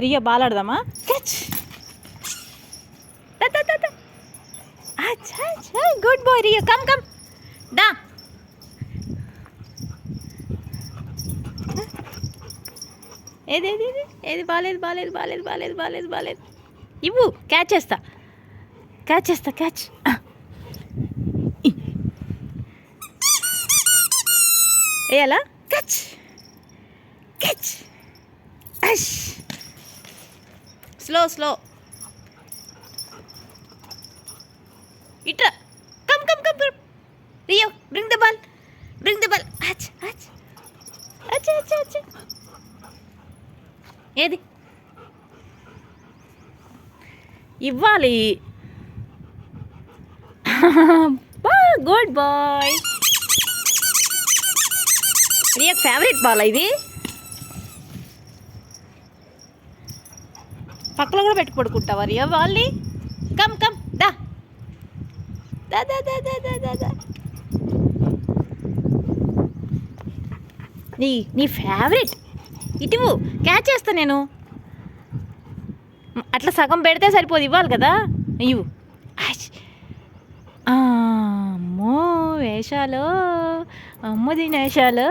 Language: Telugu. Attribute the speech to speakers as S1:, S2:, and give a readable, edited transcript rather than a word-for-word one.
S1: రియా బాల్ ఆడదామా? Catch. Good boy Riya. Come come దా. ఏది ఏది ఏది ఏది బాలేదు బాలేదు బాలేదు బాలేదు బాలేదు బాలేదు. ఇవ్వు, క్యాచ్ చేస్తా క్యాచ్ చేస్తా క్యాచ్. వేయాలా? Catch catch. అష్. Slow slow. ఇట్రా. Come come come come. Rio bring the ball, bring the ball. అచ్ అచ్ అచ్ అచ్ అచ్. ఏది ఇవ్వాలి? Good boy. Riya favourite ball ఇది. పక్కలో కూడా పెట్టి పడుకుంటావా రియా వాళ్ళని? కమ్ కమ్ దా దా దా దా దా దా దా దా. నీ ఫేవరెట్. ఇటు క్యాచ్ చేస్తా నేను. అట్లా సగం పెడితే సరిపోదు, ఇవ్వాలి కదా. ఇవ్వు. అమ్మో వేషాలు, అమ్మది వేషాలు.